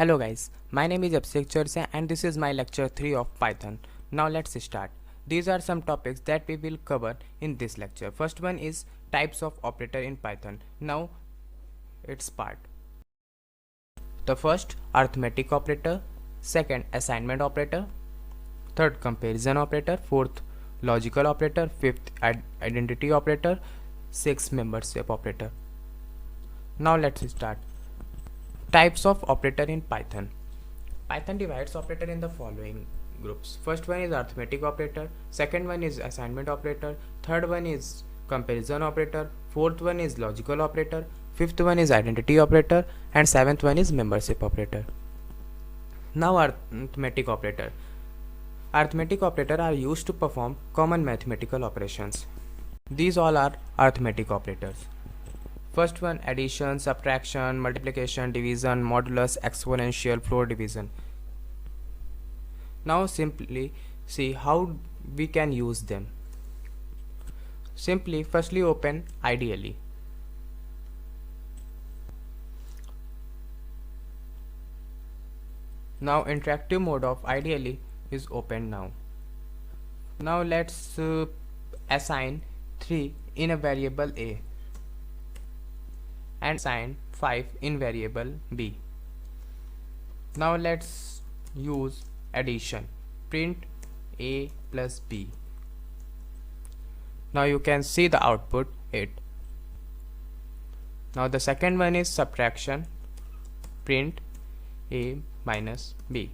Hello guys, my name is Abhishek Chorse and this is my lecture 3 of Python. Now let's start. These are some topics that we will cover in this lecture. First one is types of operator in Python. Now its part. The first arithmetic operator, second assignment operator, third comparison operator, fourth logical operator, fifth identity operator, sixth membership operator. Now let's start. Types of operator in Python. Python divides operator in the following groups. First one is arithmetic operator, second one is assignment operator, third one is comparison operator, fourth one is logical operator, fifth one is identity operator, and seventh one is membership operator. Now arithmetic operator. Arithmetic operator are used to perform common mathematical operations. These all are arithmetic operators. First one, addition, subtraction, multiplication, division, modulus, exponential, floor division. Now simply see how we can use them. Simply firstly open ideally. Now interactive mode of ideally is open now. Now let's assign 3 in a variable a and assign 5 in variable b. Now let's use addition. Print a plus b. Now you can see the output 8. Now the second one is subtraction. Print a minus b.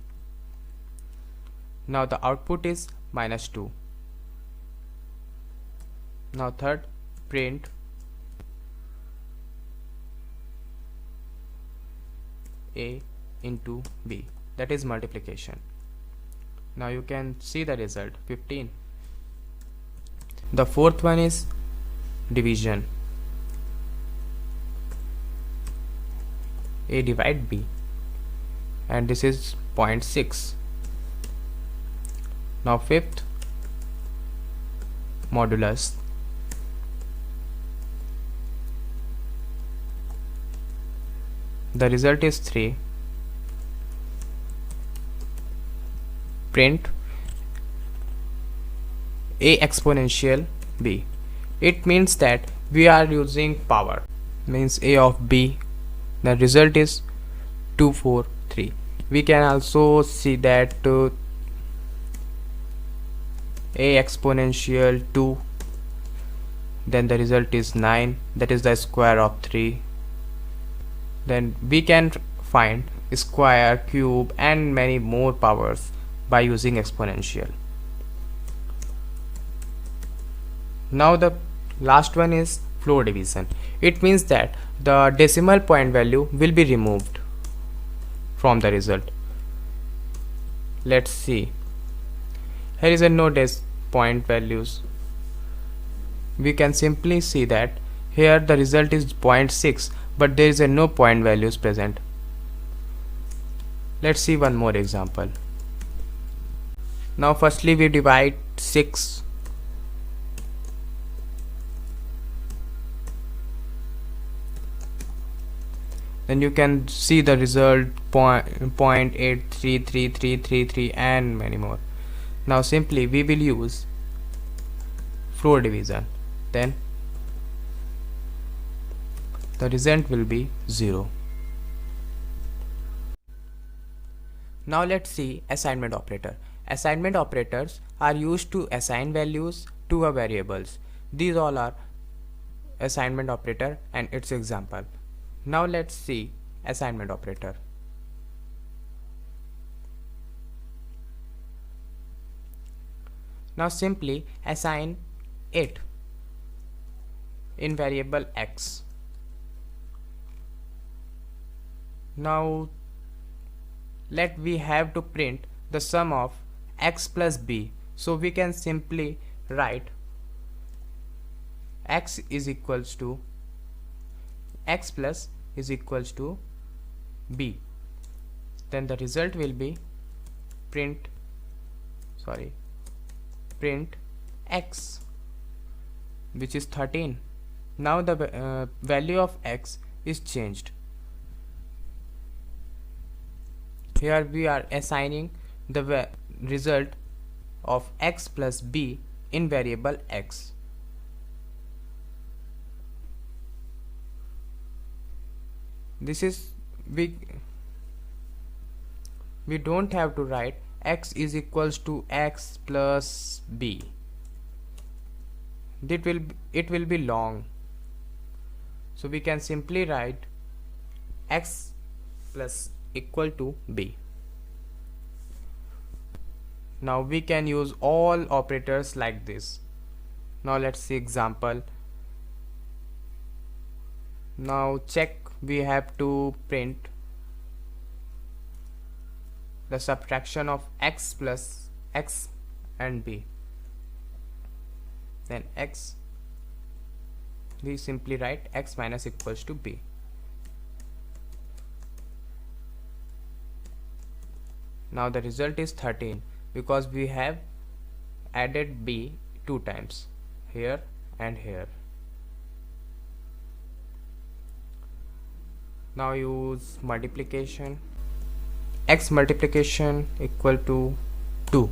Now the output is minus 2. Now third, print a into b, that is multiplication. Now you can see the result 15. The fourth one is division. A divide b, and this is 0.6. Now fifth, modulus. The result is 3. Print a exponential b. It means that we are using power, means a of b. The result is 243. We can also see that a exponential 2, then the result is 9, that is the square of 3. Then we can find square, cube and many more powers by using exponential. Now the last one is floor division. It means that the decimal point value will be removed from the result. Let's see. Here is a no point values. We can simply see that here the result is 0.6, but there is a no point values present. Let's see one more example. Now firstly we divide 6. Then you can see the result 0.833333 and many more. Now simply we will use floor division. Then the result will be 0. Now let's see assignment operator. Assignment operators are used to assign values to a variables. These all are assignment operator and its example. Now let's see assignment operator. Now simply assign 8 in variable x. Now we have to print the sum of x plus b, so we can simply write x is equals to x plus is equals to b. Then the result will be print x, which is 13. Now the value of x is changed. Here we are assigning the result of x plus b in variable x. This is we don't have to write x is equals to x plus b. It will be long, so we can simply write x plus equal to b. Now we can use all operators like this. Now let's see example. Now check, we have to print the subtraction of x plus x and b. Then x, we simply write x minus equals to b. Now the result is 13 because we have added b 2 times, here and here. Now use multiplication. X multiplication equal to 2.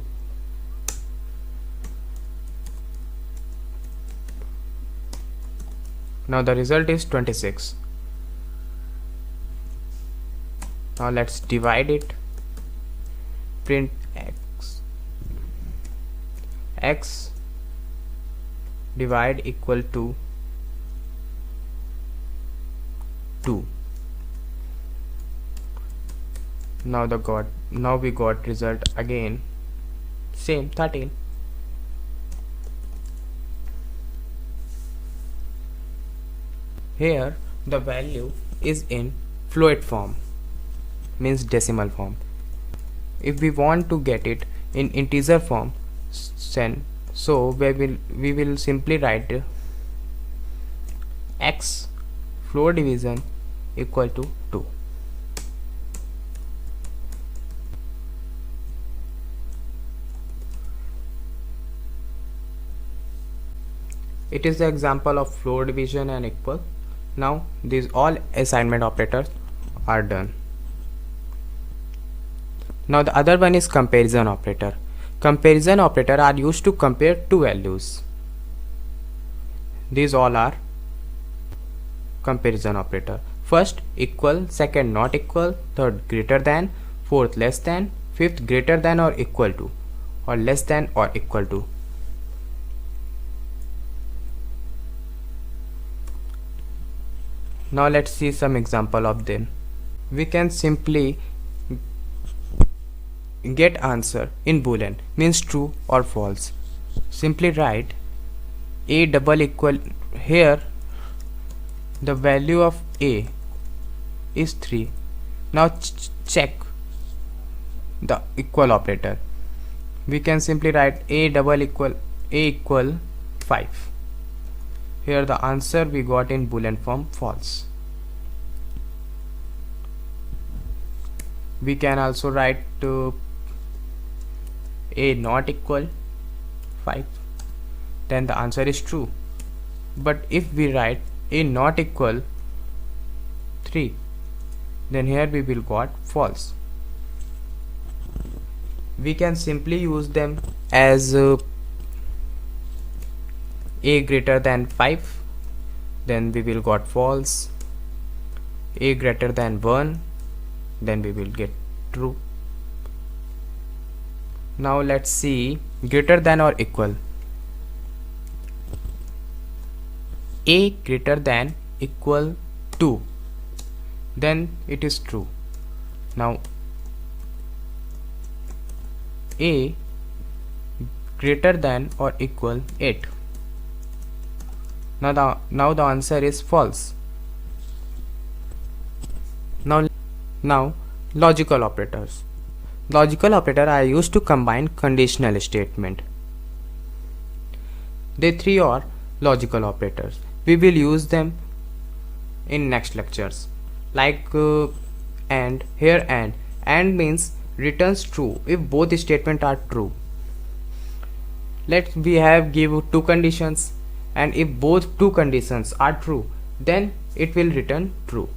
Now the result is 26. Now let's divide it. Print x divide equal to 2. Now we got result again same 13. Here the value is in float form, means decimal form. If we want to get it in integer form, so we will simply write x floor division equal to 2. It is the example of floor division and equal. Now these all assignment operators are done. Now the other one is comparison operator. Comparison operator are used to compare two values. These all are comparison operator. First equal, second not equal, third greater than, fourth less than, fifth greater than or equal to, or less than or equal to. Now let's see some example of them. We can simply get answer in boolean, means true or false. Simply write a double equal. Here the value of a is 3. Now check the equal operator. We can simply write a double equal a equal 5. Here the answer we got in boolean form false. We can also write a not equal 5, then the answer is true. But if we write a not equal 3, then here we will got false. We can simply use them as a greater than 5, then we will got false. A greater than 1, then we will get true. Now let's see greater than or equal. A greater than equal to, then it is true. Now a greater than or equal 8. Now the answer is false. Now logical operators. Logical operator are used to combine conditional statement. They 3 are logical operators. We will use them in next lectures, like and. Here and means returns true if both statements are true. Let we have give 2 conditions, and if both 2 conditions are true, then it will return true.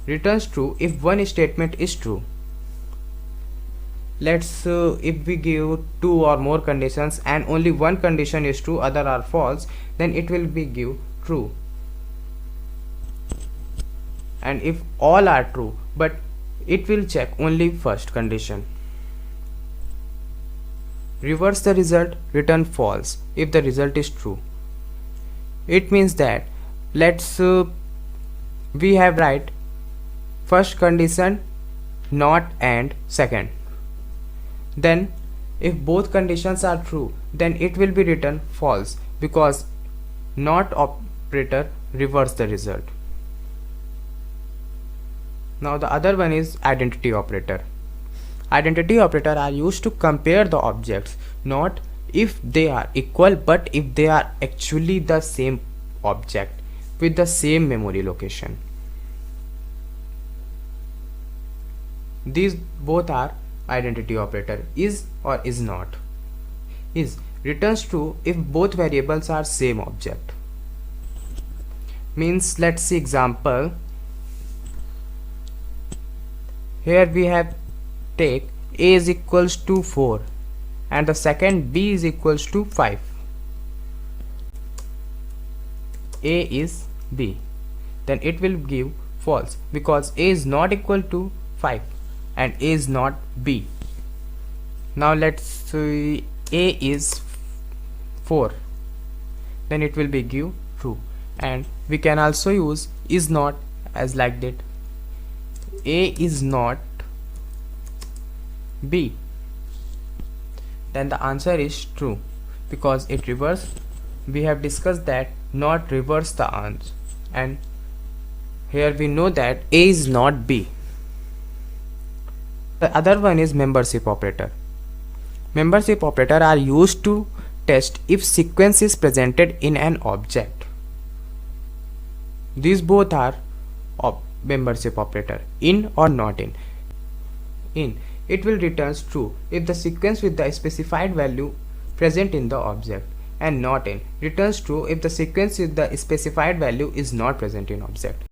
returns true if one statement is true. Let's if we give two or more conditions and only one condition is true, other are false, then it will be give true. And if all are true, but it will check only first condition. Reverse the result, return false if the result is true. It means that let's we have write first condition not and second. Then if both conditions are true, then it will be written false because not operator reverse the result. Now the other one is identity operator. Identity operator are used to compare the objects, not if they are equal but if they are actually the same object with the same memory location. These both are identity operator. Is or is not. Is returns true if both variables are same object. Means let's see example. Here we have take a is equals to 4 and the second b is equals to 5. A is b, then it will give false because a is not equal to 5 and a is not b. Now let's see a is 4, then it will be give true. And we can also use is not as like that. A is not b, then the answer is true because it reverse. We have discussed that not reverse the answer, and here we know that a is not b. The other one is membership operator. Membership operator are used to test if sequence is presented in an object. These both are membership operator, in or not in. In, it will returns true if the sequence with the specified value present in the object, and not in returns true if the sequence with the specified value is not present in object.